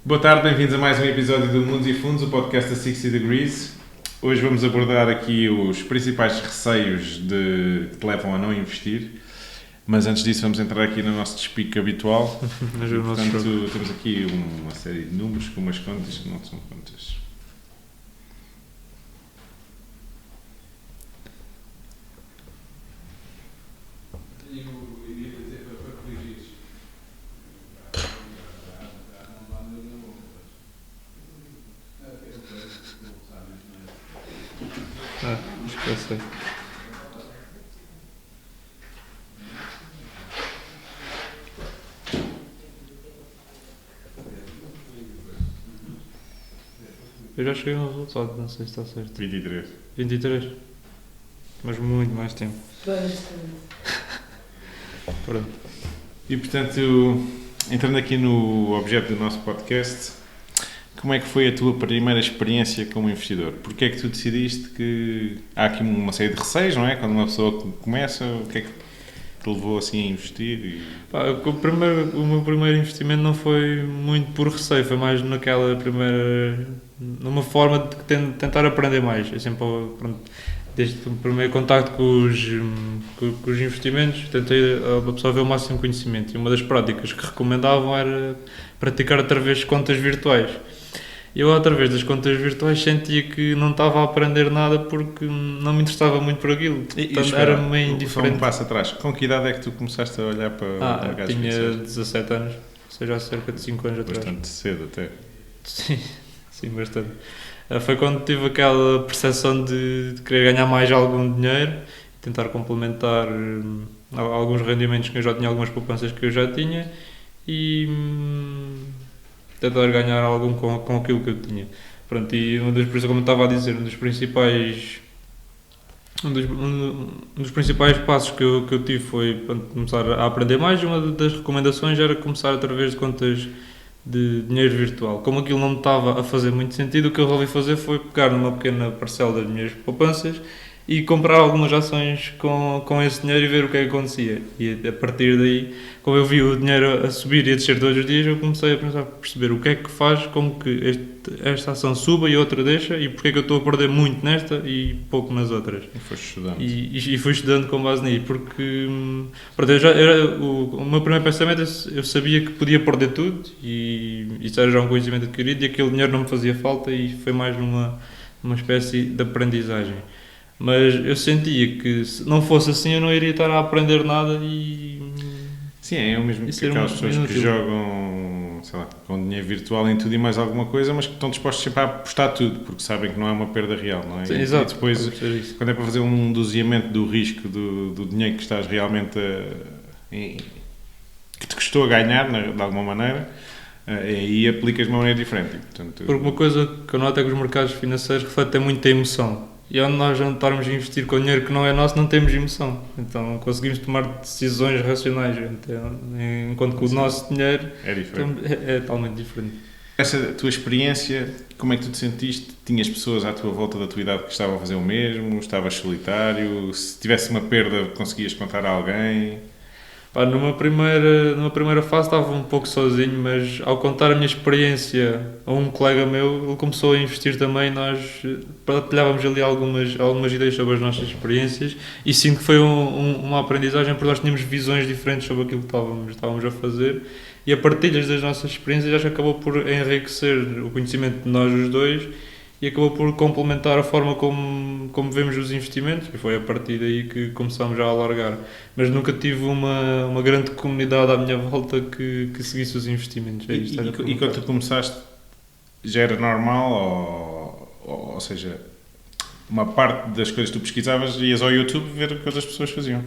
Boa tarde, bem-vindos a mais um episódio do Mundos e Fundos, o podcast da 60 Degrees. Hoje vamos abordar aqui os principais receios que te levam a não investir, mas antes disso vamos entrar aqui no nosso despique habitual. Portanto, temos aqui uma série de números com umas contas que não são contas. Acho que eu sei. Eu já cheguei no resultado, não sei se está certo. 23. 23. Mas muito mais tempo. Pronto. E portanto, entrando aqui no objeto do nosso podcast, como é que foi a tua primeira experiência como investidor? Porque é que tu decidiste que há aqui uma série de receios, não é? Quando uma pessoa começa, o que é que te levou assim a investir? O meu primeiro investimento não foi muito por receio, foi mais numa forma de tentar aprender mais. Eu sempre, pronto, desde o primeiro contacto com os investimentos, tentei absorver o máximo conhecimento. E uma das práticas que recomendavam era praticar através de contas virtuais. Eu, através das contas virtuais, sentia que não estava a aprender nada porque não me interessava muito por aquilo. Portanto, era meio indiferente. Só um passo atrás. Com que idade é que tu começaste a olhar para o mercado tinha financeiro? 17 anos, ou seja, há cerca de 5 anos atrás. Bastante cedo até. Sim, bastante. Foi quando tive aquela percepção de querer ganhar mais algum dinheiro, tentar complementar alguns rendimentos que eu já tinha, algumas poupanças que eu já tinha e tentar ganhar algum com aquilo que eu tinha. Pronto, e por isso, como eu estava a dizer, um dos principais passos que eu tive foi começar a aprender mais, e uma das recomendações era começar através de contas de dinheiro virtual. Como aquilo não me estava a fazer muito sentido, o que eu resolvi fazer foi pegar numa pequena parcela das minhas poupanças e comprar algumas ações com esse dinheiro e ver o que é que acontecia. E a partir daí, como eu vi o dinheiro a subir e a descer todos os dias, eu comecei a perceber o que é que faz com que esta ação suba e outra deixa, e porque é que eu estou a perder muito nesta e pouco nas outras. E foste estudando. E fui estudando com base nisso, porque pronto, o meu primeiro pensamento, eu sabia que podia perder tudo, e isso era já um conhecimento adquirido, e aquele dinheiro não me fazia falta, e foi mais uma espécie de aprendizagem. Mas eu sentia que se não fosse assim eu não iria estar a aprender nada e... Sim, é o mesmo que aquelas pessoas que jogam, sei lá, com dinheiro virtual em tudo e mais alguma coisa, mas que estão dispostos sempre a apostar tudo, porque sabem que não é uma perda real, não é? Sim, exato. E depois, quando é para fazer um doseamento do risco do dinheiro que estás realmente que te custou a ganhar, de alguma maneira, aí aplicas de uma maneira diferente. E, portanto, porque uma coisa que eu noto é que os mercados financeiros refletem muito a emoção. E onde nós não estarmos a investir com dinheiro que não é nosso, não temos emoção. Então conseguimos tomar decisões racionais, enquanto que o nosso dinheiro é diferente. É totalmente diferente. Essa tua experiência, como é que tu te sentiste? Tinhas pessoas à tua volta da tua idade que estavam a fazer o mesmo? Estavas solitário? Se tivesse uma perda, conseguias contar a alguém? Numa primeira fase estava um pouco sozinho, mas ao contar a minha experiência a um colega meu, ele começou a investir também, nós partilhávamos ali algumas ideias sobre as nossas experiências, e sinto que foi uma aprendizagem, porque nós tínhamos visões diferentes sobre aquilo que estávamos a fazer, e a partilha das nossas experiências já acabou por enriquecer o conhecimento de nós os dois, e acabou por complementar a forma como vemos os investimentos, e foi a partir daí que começámos já a alargar. Mas nunca tive uma grande comunidade à minha volta que seguisse os investimentos. E quando tu começaste, já era normal, ou seja, uma parte das coisas que tu pesquisavas, ias ao YouTube ver o que outras pessoas faziam?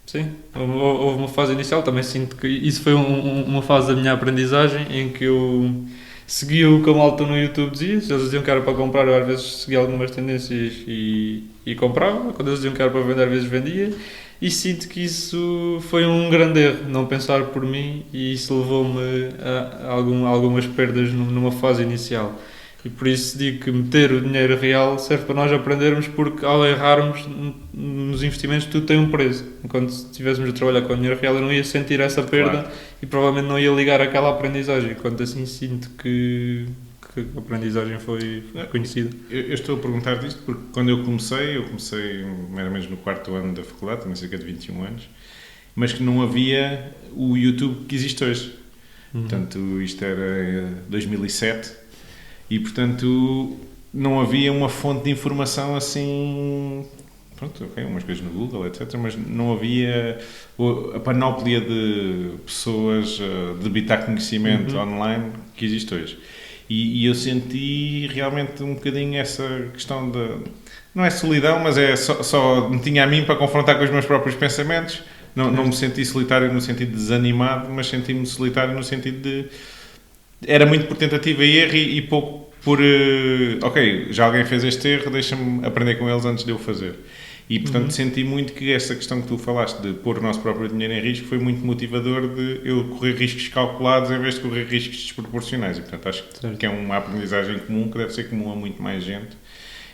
Sim, houve uma fase inicial, também sinto que isso foi uma fase da minha aprendizagem, em que eu seguia o que a malta no YouTube dizia. Se eles diziam que era para comprar, eu às vezes seguia algumas tendências e comprava. Quando eles diziam que era para vender, às vezes vendia. E sinto que isso foi um grande erro, não pensar por mim, e isso levou-me a algumas perdas numa fase inicial. E por isso digo que meter o dinheiro real serve para nós aprendermos, porque ao errarmos nos investimentos tudo tem um preço. Enquanto se estivéssemos a trabalhar com o dinheiro real eu não ia sentir essa perda, Claro. e provavelmente não ia ligar àquela aprendizagem. Enquanto assim sinto que a aprendizagem foi conhecida. Eu estou a perguntar disto porque quando eu comecei mais ou menos no 4º ano da faculdade, tinha cerca de 21 anos, mas que não havia o YouTube que existe hoje. Portanto, isto era 2007 e, portanto, não havia uma fonte de informação assim... Pronto, ok, umas coisas no Google, etc. Mas não havia a panóplia de pessoas a debitar conhecimento online que existe hoje. E eu senti realmente um bocadinho essa questão de... Não é solidão, mas é só me tinha a mim para confrontar com os meus próprios pensamentos. Não me senti solitário no sentido de desanimado, mas senti-me solitário no sentido de... Era muito por tentativa e erro e pouco por... ok, já alguém fez este erro, deixa-me aprender com eles antes de eu fazer. E, portanto, senti muito que essa questão que tu falaste de pôr o nosso próprio dinheiro em risco foi muito motivador de eu correr riscos calculados em vez de correr riscos desproporcionais. E, portanto, acho que é uma aprendizagem comum que deve ser comum a muito mais gente.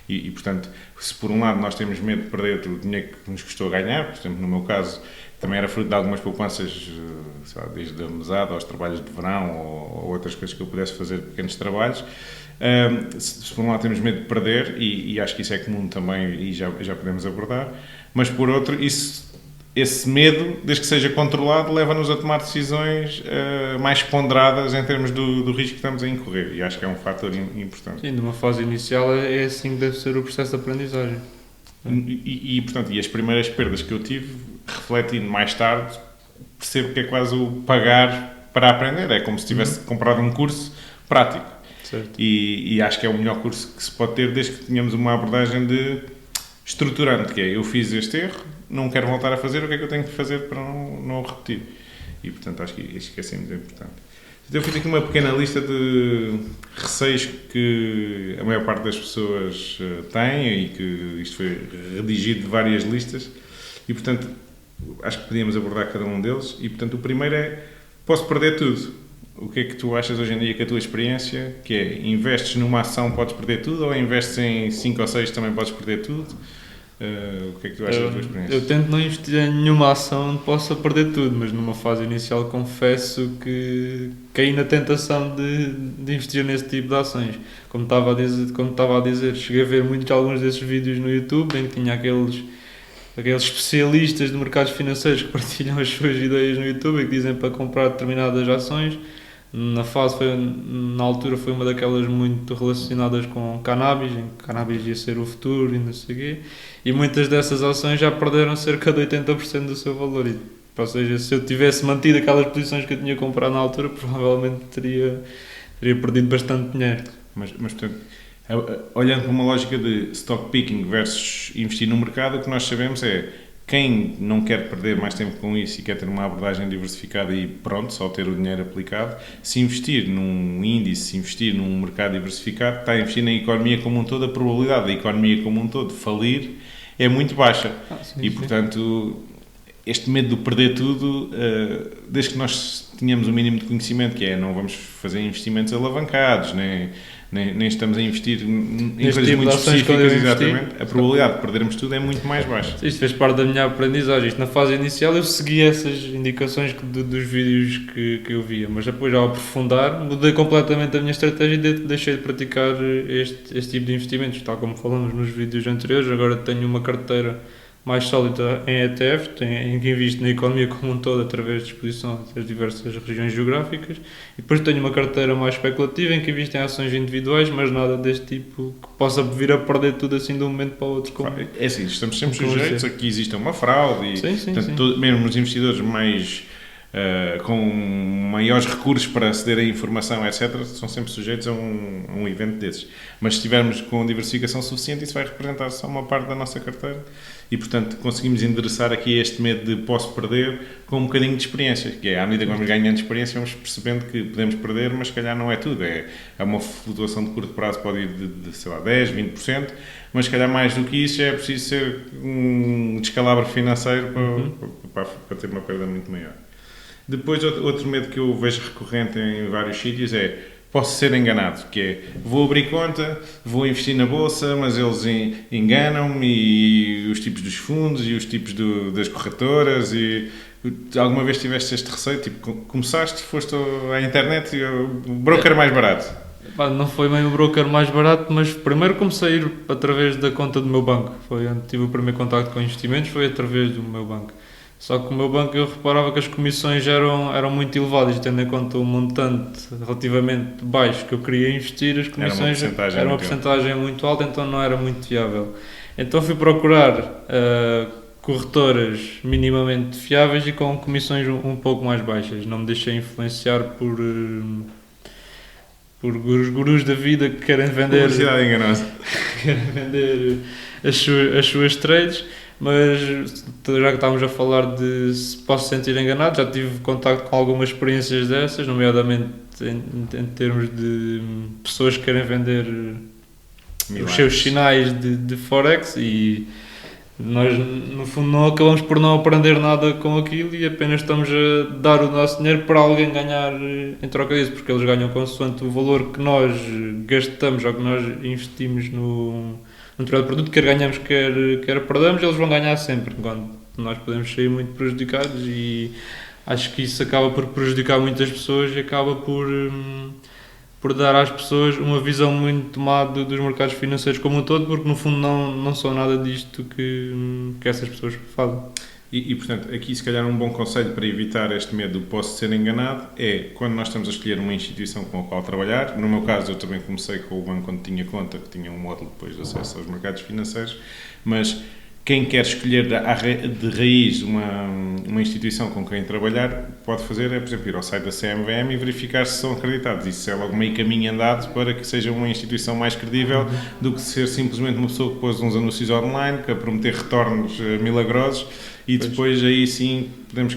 E, portanto, se por um lado nós temos medo de perder o dinheiro que nos custou ganhar, por exemplo, no meu caso, também era fruto de algumas poupanças, sei lá, desde a mesada aos trabalhos de verão ou outras coisas que eu pudesse fazer, pequenos trabalhos. Se por um lado temos medo de perder, e acho que isso é comum também e já podemos abordar, mas por outro, esse medo, desde que seja controlado, leva-nos a tomar decisões mais ponderadas em termos do risco que estamos a incorrer, e acho que é um fator importante. Sim, numa fase inicial é assim que deve ser o processo de aprendizagem. Portanto, as primeiras perdas que eu tive, refletindo mais tarde, percebo que é quase o pagar para aprender, é como se tivesse comprado um curso prático. Certo. E acho que é o melhor curso que se pode ter desde que tenhamos uma abordagem de estruturante, que é eu fiz este erro, não quero voltar a fazer, o que é que eu tenho que fazer para não o repetir? E portanto acho que é sempre muito importante. Então, eu fiz aqui uma pequena lista de receios que a maior parte das pessoas tem e que isto foi redigido de várias listas e portanto acho que podíamos abordar cada um deles e portanto o primeiro é posso perder tudo. O que é que tu achas hoje em dia, com a tua experiência, que é, investes numa ação podes perder tudo ou investes em 5 ou 6 também podes perder tudo? O que é que tu achas da tua experiência? Eu tento não investir em nenhuma ação onde possa perder tudo, mas numa fase inicial confesso que caí na tentação de investir nesse tipo de ações. Como estava a dizer, cheguei a ver alguns desses vídeos no YouTube em que tinha aqueles especialistas de mercados financeiros que partilham as suas ideias no YouTube e que dizem para comprar determinadas ações. Na altura foi uma daquelas muito relacionadas com cannabis, em que cannabis ia ser o futuro e não sei o quê, e muitas dessas ações já perderam cerca de 80% do seu valor. Ou seja, se eu tivesse mantido aquelas posições que eu tinha comprado na altura, provavelmente teria perdido bastante dinheiro. Mas portanto, olhando para uma lógica de stock picking versus investir no mercado, o que nós sabemos é quem não quer perder mais tempo com isso e quer ter uma abordagem diversificada e pronto, só ter o dinheiro aplicado, se investir num índice, se investir num mercado diversificado, está a investir na economia como um todo, a probabilidade da economia como um todo falir é muito baixa. Sim. Portanto, este medo de perder tudo, desde que nós tenhamos o mínimo de conhecimento, que é não vamos fazer investimentos alavancados, nem estamos a investir em coisas tipo muito específicas, exatamente, a probabilidade de perdermos tudo é muito mais baixa. Isto fez parte da minha aprendizagem. Na fase inicial eu segui essas indicações dos vídeos que eu via, mas depois ao aprofundar mudei completamente a minha estratégia e deixei de praticar este tipo de investimentos, tal como falamos nos vídeos anteriores. Agora tenho uma carteira mais sólida em ETF, em que invisto na economia como um todo através de exposição das diversas regiões geográficas, e depois tenho uma carteira mais especulativa em que invisto em ações individuais, mas nada deste tipo que possa vir a perder tudo assim de um momento para o outro. É assim, estamos sempre sujeitos a que exista uma fraude e sim. mesmo os investidores mais com maiores recursos para aceder à informação, etc., são sempre sujeitos a um evento desses. Mas se estivermos com diversificação suficiente, isso vai representar só uma parte da nossa carteira e, portanto, conseguimos endereçar aqui este medo de posso perder com um bocadinho de experiência, que é, à medida que vamos ganhando experiência, vamos percebendo que podemos perder, mas se calhar não é tudo. É uma flutuação de curto prazo, pode ir de sei lá, 10%, 20%, mas se calhar mais do que isso é preciso ser um descalabro financeiro para ter uma perda muito maior. Depois, outro medo que eu vejo recorrente em vários sítios é posso ser enganado, que é, vou abrir conta, vou investir na bolsa, mas eles enganam-me, e os tipos dos fundos e os tipos das corretoras, e alguma vez tiveste este receio? Tipo, começaste, foste à internet e o broker mais barato. Pá, não foi bem o broker mais barato, mas primeiro comecei a ir através da conta do meu banco. Foi onde tive o primeiro contacto com investimentos, foi através do meu banco. Só que o meu banco, eu reparava que as comissões eram muito elevadas, tendo em conta o montante relativamente baixo que eu queria investir, as comissões eram uma porcentagem muito alta, então não era muito viável. Então fui procurar corretoras minimamente fiáveis e com comissões um pouco mais baixas. Não me deixei influenciar por os gurus da vida que querem vender, publicidade enganosa. querem vender as suas trades. Mas já que estávamos a falar de se posso sentir enganado, já tive contacto com algumas experiências dessas, nomeadamente em termos de pessoas que querem vender os seus sinais de Forex, e nós no fundo não acabamos por não aprender nada com aquilo e apenas estamos a dar o nosso dinheiro para alguém ganhar em troca disso, porque eles ganham consoante o valor que nós gastamos ou que nós investimos no determinado produto, quer ganhamos, quer perdamos, eles vão ganhar sempre, enquanto nós podemos sair muito prejudicados, e acho que isso acaba por prejudicar muitas pessoas e acaba por dar às pessoas uma visão muito má dos mercados financeiros como um todo, porque no fundo não são nada disto que essas pessoas fazem. E, portanto, aqui se calhar um bom conselho para evitar este medo do posso ser enganado é quando nós estamos a escolher uma instituição com a qual trabalhar. No meu caso, eu também comecei com o banco quando tinha conta, que tinha um módulo depois de acesso aos mercados financeiros, mas quem quer escolher de raiz uma instituição com quem trabalhar, pode fazer por exemplo, ir ao site da CMVM e verificar se são acreditados. Isso é logo meio caminho andado para que seja uma instituição mais credível do que ser simplesmente uma pessoa que pôs uns anúncios online, que a prometer retornos milagrosos, e depois aí sim podemos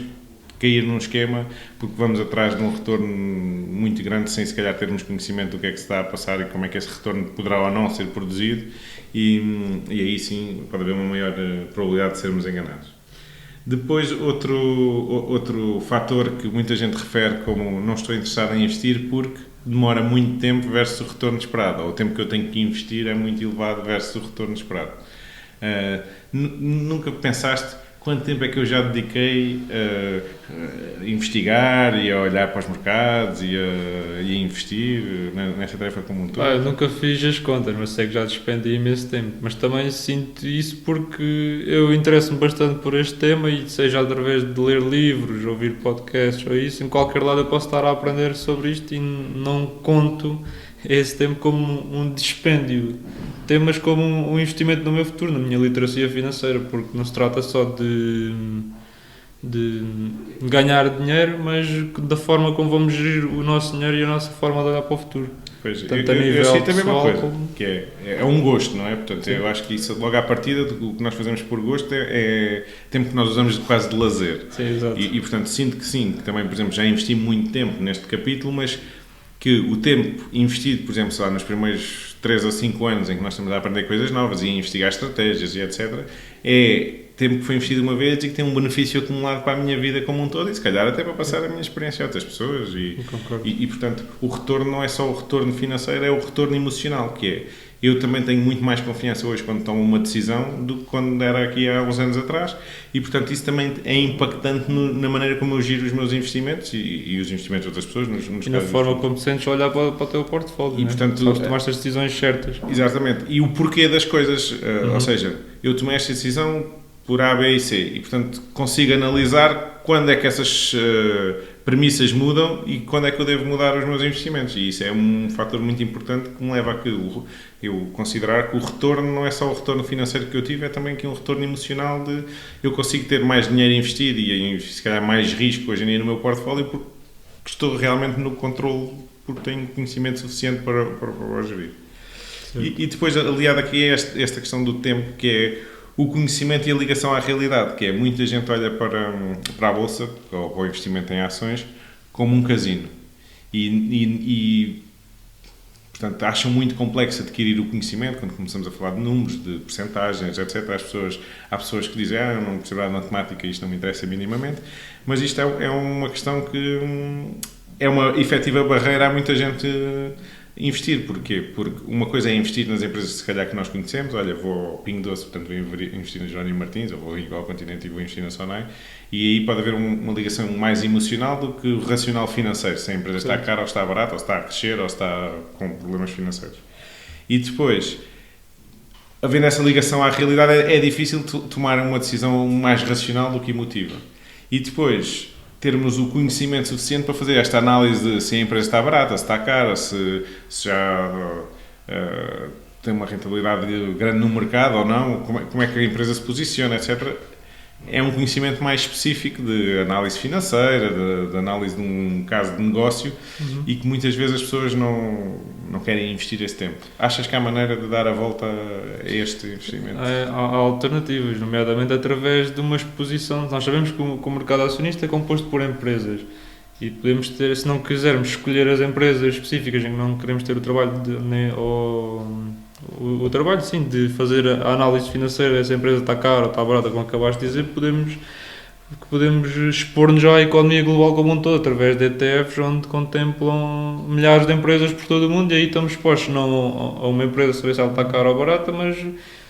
cair num esquema, porque vamos atrás de um retorno muito grande sem se calhar termos conhecimento do que é que se está a passar e como é que esse retorno poderá ou não ser produzido, e aí sim pode haver uma maior probabilidade de sermos enganados. Depois, outro fator que muita gente refere como não estou interessado em investir porque demora muito tempo versus o retorno esperado, ou o tempo que eu tenho que investir é muito elevado versus o retorno esperado. Nunca pensaste quanto tempo é que eu já dediquei a investigar e a olhar para os mercados e a investir nesta tarefa como um todo? Eu nunca fiz as contas, mas sei que já despendi imenso tempo. Mas também sinto isso porque eu interesso-me bastante por este tema, e seja através de ler livros, ouvir podcasts ou isso, em qualquer lado eu posso estar a aprender sobre isto e não conto esse tempo como um dispêndio, temas como um investimento no meu futuro, na minha literacia financeira, porque não se trata só de ganhar dinheiro, mas da forma como vamos gerir o nosso dinheiro e a nossa forma de olhar para o futuro. Pois, portanto, eu sinto a mesma coisa, que é um gosto, não é? Portanto, sim. Eu acho que isso, logo à partida, o que nós fazemos por gosto é tempo que nós usamos quase de lazer. Sim, exato. E, portanto, sinto que sim, que também, por exemplo, já investi muito tempo neste capítulo, mas que o tempo investido, por exemplo, sei lá, nos primeiros 3 ou 5 anos em que nós estamos a aprender coisas novas e a investigar estratégias e etc., é tempo que foi investido uma vez e que tem um benefício acumulado para a minha vida como um todo, e se calhar até para passar a minha experiência a outras pessoas. E portanto, o retorno não é só o retorno financeiro, é o retorno emocional, que é, eu também tenho muito mais confiança hoje quando tomo uma decisão do que quando era aqui há uns anos atrás, e portanto isso também é impactante na maneira como eu giro os meus investimentos e os investimentos de outras pessoas. E na forma como te sentes a olhar para o teu portfólio, e portanto sabes tomar estas decisões certas. Exatamente, e o porquê das coisas, ou seja, eu tomei esta decisão por A, B e C, e portanto consigo analisar quando é que essas premissas mudam e quando é que eu devo mudar os meus investimentos, e isso é um fator muito importante que me leva a que eu considerar que o retorno não é só o retorno financeiro que eu tive, é também que um retorno emocional de eu consigo ter mais dinheiro investido e se calhar mais risco hoje em dia no meu portfólio porque estou realmente no controle, porque tenho conhecimento suficiente para o gerir. E depois, aliado aqui a esta questão do tempo, que é o conhecimento e a ligação à realidade, que é muita gente olha para a bolsa ou para o investimento em ações como um casino e portanto acham muito complexo adquirir o conhecimento quando começamos a falar de números, de percentagens, etc. Há pessoas que dizem, eu não percebo nada de matemática, isto não me interessa minimamente, mas isto é uma questão que é uma efetiva barreira a muita gente investir. Porquê? Porque uma coisa é investir nas empresas se calhar que nós conhecemos, olha, vou ao Pingo Doce, portanto vou investir na Jerónimo Martins, ou vou ao Continente e vou investir na Sonai, e aí pode haver uma ligação mais emocional do que o racional financeiro, se a empresa está cara ou está barata, ou está a crescer, ou está com problemas financeiros. E depois, havendo essa ligação à realidade, é difícil tomar uma decisão mais racional do que emotiva. E depois, termos o conhecimento suficiente para fazer esta análise de se a empresa está barata, se está cara, se já tem uma rentabilidade grande no mercado ou não, como é que a empresa se posiciona, etc. É um conhecimento mais específico de análise financeira, de análise de um caso de negócio, e que muitas vezes as pessoas não querem investir esse tempo. Achas que há maneira de dar a volta a este investimento? Há alternativas, nomeadamente através de uma exposição. Nós sabemos que o mercado acionista é composto por empresas e podemos ter, se não quisermos escolher as empresas específicas em que não queremos ter o trabalho o trabalho sim de fazer a análise financeira, essa empresa está cara ou está barata, como acabaste de dizer, podemos expor-nos já à economia global como um todo, através de ETFs onde contemplam milhares de empresas por todo o mundo, e aí estamos expostos não a uma empresa saber se ela está cara ou barata, mas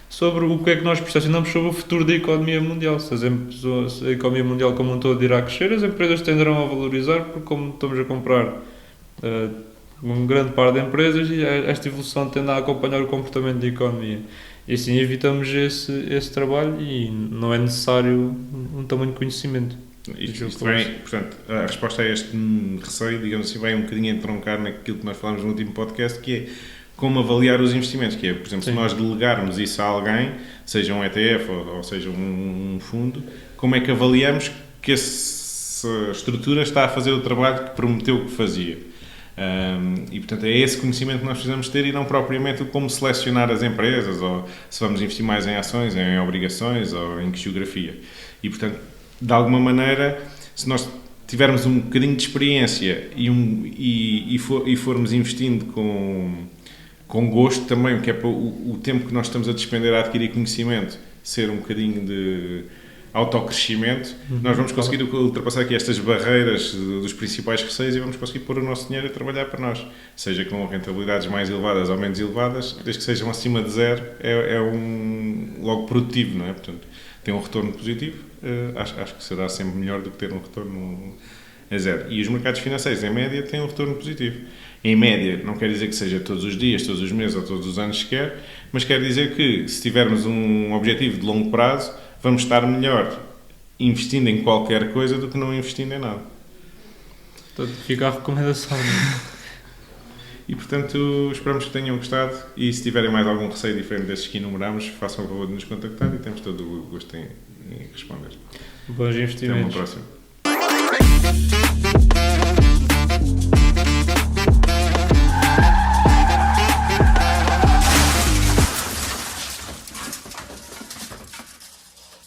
sobre o que é que nós percepcionamos sobre o futuro da economia mundial. Se a economia mundial como um todo irá crescer, as empresas tenderão a valorizar, porque como estamos a comprar um grande par de empresas, e esta evolução tende a acompanhar o comportamento da economia. E assim evitamos esse trabalho e não é necessário um tamanho de conhecimento. Isto vem, portanto, a resposta a este receio, digamos assim, vai um bocadinho entroncar naquilo que nós falámos no último podcast, que é como avaliar os investimentos, que é, por exemplo, se nós delegarmos isso a alguém, seja um ETF ou seja um fundo, como é que avaliamos que essa estrutura está a fazer o trabalho que prometeu que fazia? E portanto é esse conhecimento que nós precisamos ter, e não propriamente como selecionar as empresas, ou se vamos investir mais em ações, em obrigações ou em que geografia. E portanto, de alguma maneira, se nós tivermos um bocadinho de experiência e formos investindo com gosto também, que é para o tempo que nós estamos a despender a adquirir conhecimento ser um bocadinho de autocrescimento, nós vamos conseguir ultrapassar aqui estas barreiras dos principais receios e vamos conseguir pôr o nosso dinheiro a trabalhar para nós, seja com rentabilidades mais elevadas ou menos elevadas, desde que sejam acima de zero, é logo produtivo, não é? Portanto, tem um retorno positivo, acho que será sempre melhor do que ter um retorno a zero. E os mercados financeiros, em média, têm um retorno positivo. Em média, não quer dizer que seja todos os dias, todos os meses ou todos os anos sequer, mas quer dizer que, se tivermos um objetivo de longo prazo, vamos estar melhor investindo em qualquer coisa do que não investindo em nada. Portanto, fica a recomendação. E, portanto, esperamos que tenham gostado, e se tiverem mais algum receio diferente destes que enumerámos, façam o favor de nos contactar e temos todo o gosto em responder. Bons investimentos. Até uma próxima.